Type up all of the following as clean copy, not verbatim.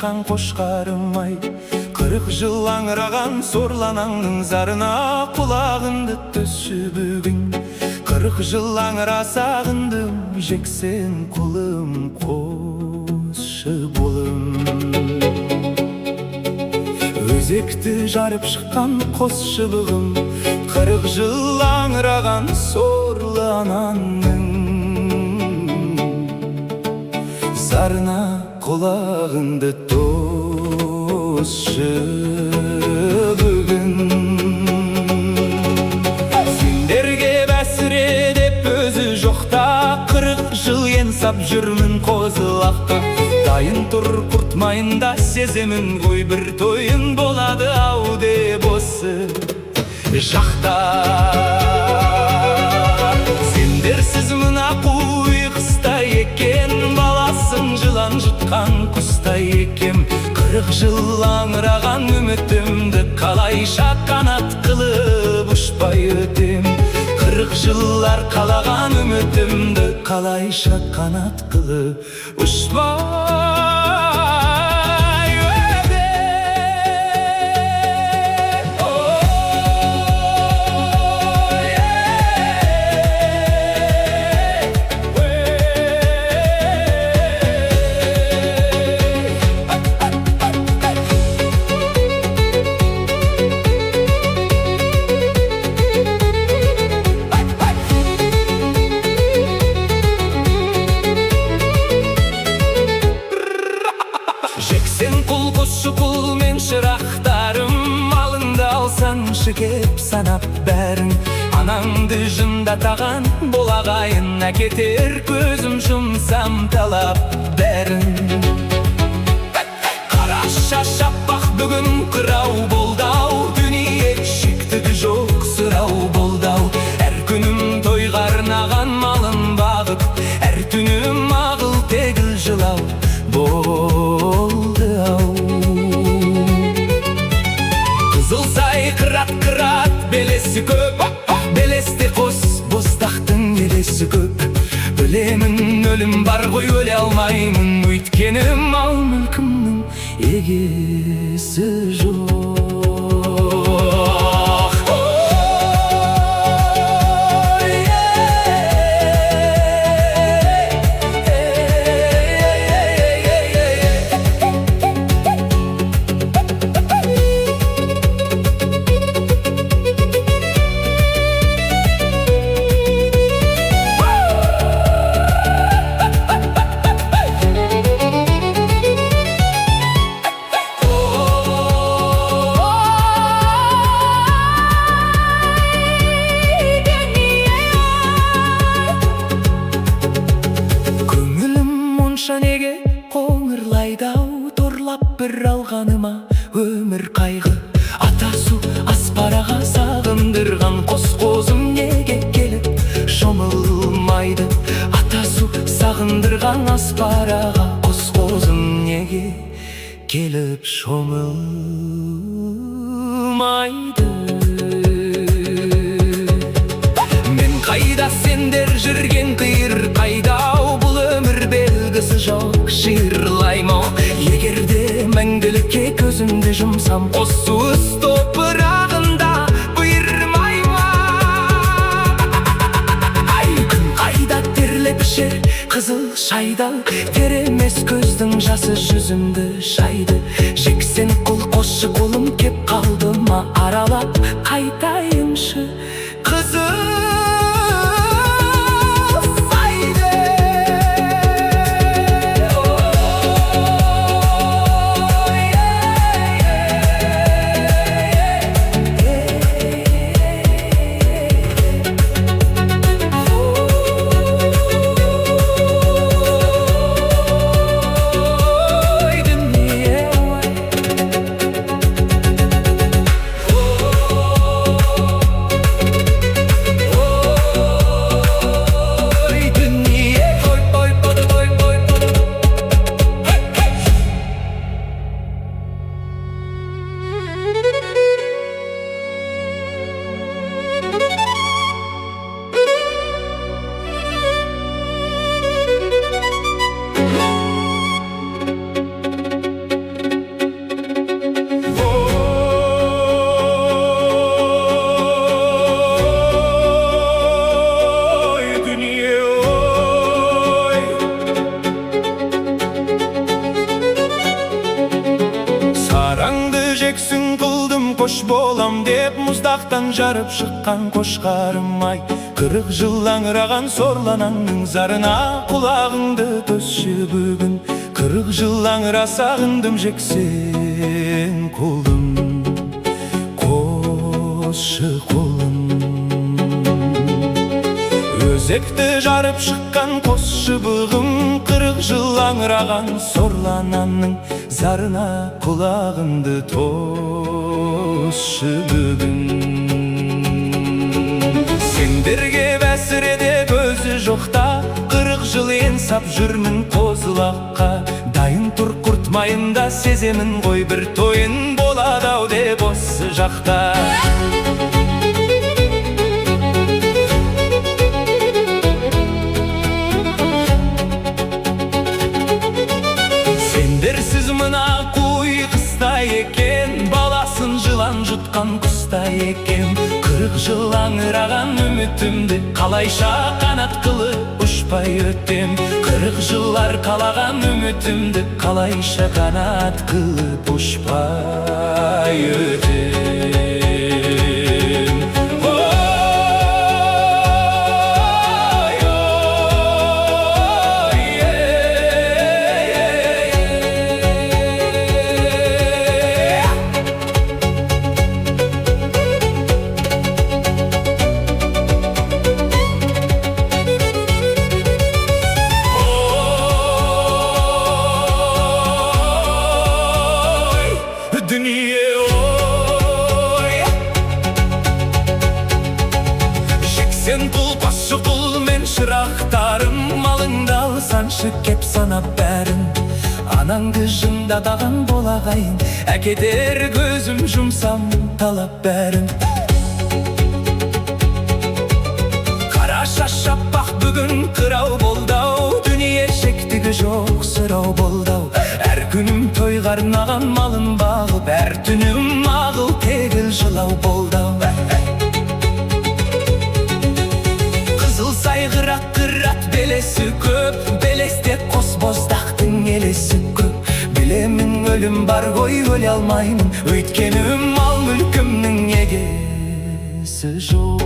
ашқан қошқарым ай, 40 жыл аңыраған сорланаңның зарына құлағыңды түсші бүгін. 40 жыл аңыра сағындым, жексен құлым қосшы болым. Өзекті жарып шыққан қос шыбығым, 40 жыл аңыраған сорлы ананның зарына құлағыңды тосшы бүгін. Сендерге бәсіре деп өзі жоқта, 40 жыл енсап жүрмін қозылақта. Дайын тұр құртмайында сеземін ғой, бір тойын болады ау деп осы жақта. Сендерсіз мына қуй қыста екен, баласын жылан жұтқан құста екем. 40 жыл аңыраған үмітімді қалайша қанат қылып ұшпай өтем. 40 жылдар қалаған үмітімді қалайша қанат қылып ұшпай жексен құл құсшы құл мен шырақтарым, малыңды алсаң кеп санап бәрін. Анаңды жындатаған бұл ағайын, әкетер көзім жұмсам талап бәрін. Қара шашаппақ бүгін қырау болдау, дүние шектігі жоқ сұрау болдау. Әр күнім тойға арнаған малын бағып, әр түнім ағыл тегіл жылау болды ау. Қызылсай қырат-қырат белесі көп, белесте қос боздақтың елесі көп. Білемін өлім бар ғой, өле алмаймын, өйткені мал мүлкімнің егесі жоқ. Неге қоңырлайдау, торлап бір алғаныма өмір қайғы. Атасу аспараға сағындырған қос қозым неге келіп шомылмайды? Атасу сағындырған аспараға қос қозым неге келіп шомылмайды? Мен қайда, сендер жүрген қиыр қайдау? Бұл өмір белгісі жоқ шиырлаймау. Егерде мәңгілікке көзімді жұмсам, қос уыс топырағында бұйырмай ма? Ай, күн қайда терлеп ішер қызыл шайды, теремес көздің жасы жүзімді шайды. Жексен құл қосшы қолым кеп қалды ма, аралап қайтайыншы қызыл. Құш болам деп мұздақтан жарып шыққан қошқарым ай, 40 жыл аңыраған сорланаңның зарына құлағыңды төсші бүгін. 40 жыл аңыра сағындым жексен қолым, қосшы қолым. Өзекті жарып шыққан қосшы бұғым, 40 жыл аңыраған сорланамның зарына құлағымды тосшы бүгін. Сендерге бәсіреде көзі жоқта, 40 жыл енсап жүрмін қозылаққа. Дайын тұр құртмайында сеземін ғой, бір тойын болады ау деп осы жақта. Сендерсіз мына қой қыста екен, баласын жылан жұтқан құста екен. 40 жыл аңыраған үмітімді қалайша қанат қылып ұшпай өтем. 40 жылар қалаған үмітімді қалайша қанат қылып ұшпай өтем. Сен құл, басшы құл, мен шырақтарым, малыңды алсаншы кеп санап бәрін. Анаңды жындадаған болағайын, әкетер көзім жұмсам талап бәрін. Қара шаш шаппақ бүгін қырау болдау, дүние шектігі жоқ сұрау болдау. Әр күнім тойға арнаған малын бағып, әр түнім ағыл тегіл жылау болдау. Сайғырақ қырат белесі көп, белесте қос боздақтың елесі көп. Білемін өлім бар ғой, өле алмаймын, өйткені мал мүлкімнің егесі жоқ.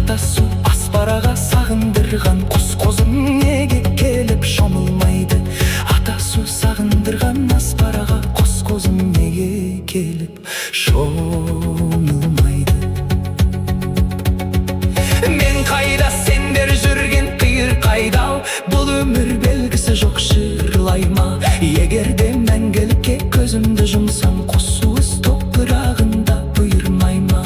Атасу аспараға сағындырған құс қозым неге келіп шомылмайды? Атасу сағындырған аспараға құс қозым неге келіп шомылмайды? Мен қайда, сендер жүрген қиыр қайдау? Бұл өмір белгісі жоқ жырлай ма? Егерде мәңгілікке көзімді жұмсам, қосуыз топырағында бұйырмай ма?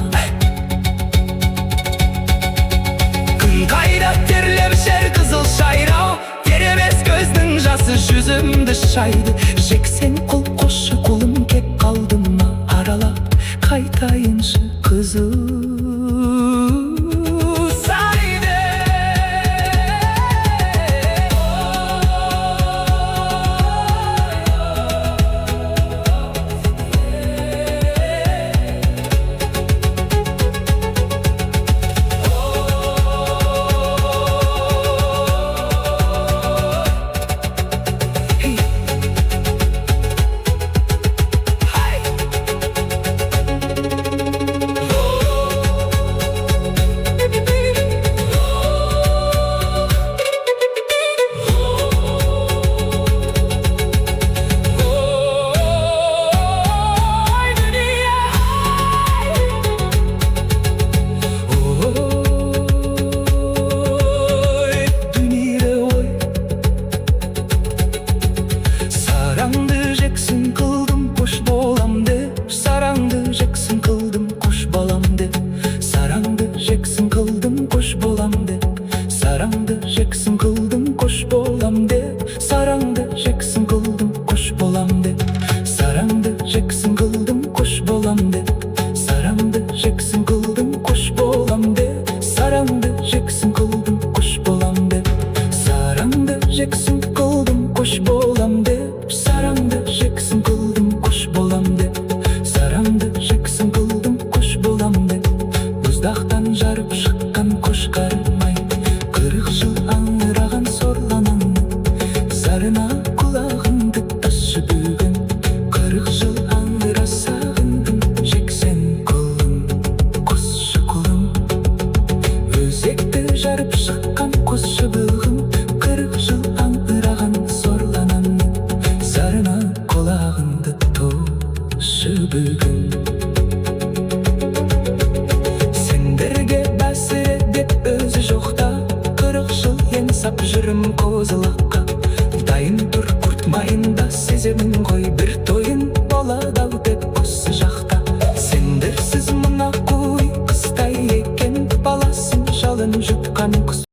Қайда терлеп жер қызыл шайрау, теремес көздің жасы жүзімді шайды. Жексен құл, қосшы құлым кеп қалды ма? Аралап қайтайыншы қызыл сайды. болам деп. Сараңды жексін қылдым, қош болам деп. Сараңды жексін қылдым, қош болам деп. Сараңды жексін қылдым, қош болам деп. Сараңды жексін қылдым, қош болам деп. Сараңды жексін қылдым, қош болам деп. Сараңды жексін қылдым, қош болам деп. Мұздақтан жарып шыққан қош қармай, 40 жыл аңыраған сорланам. Зарына құлағыңды ташы бүгін, 40 жыл аңыра сағындым. Жексен құлым, қосшы құлым, өзекті жарып шыққан қосшы бұлғым. 40 жыл аңыраған сорланам. Зарына құлағыңды тошы бүгін. Сендерге бәсіре деп өзі жоқта, 40 жыл еңсап жүрім қозылаққа. Дайын тұр құртмайында сеземін ғой, бір тойын болады-ау деп осы жақта. Сендерсіз мына қой қыстай екен, баласын жалын жұтқан құс.